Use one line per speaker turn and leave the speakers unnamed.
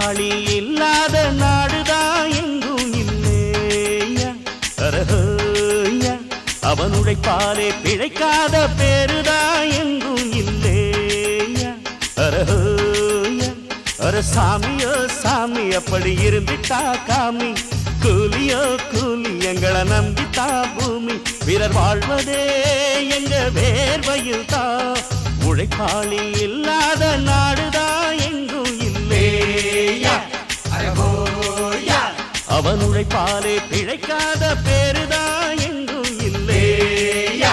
உழைப்பாளி இல்லாத நாடுதான் எங்கும் இல்லையா அரஹோயா அவன் உழைப்பாலே பிழைக்காத பேருதான் எங்கும் இல்லையா அரஹோயா அர சாமியோ சாமி அப்படி இருந்துட்டா காமி கூலியோ கூலி எங்களை நம்பித்தா பூமி பிறர் வாழ்வதே எங்க வேர்வையில் தான் உழைப்பாளி இல்லாத நாடுதான் எங்கும் இல்லையா அவன் உழைப்பாலே பிழைக்காத பேருதான் எங்கும் இல்லையா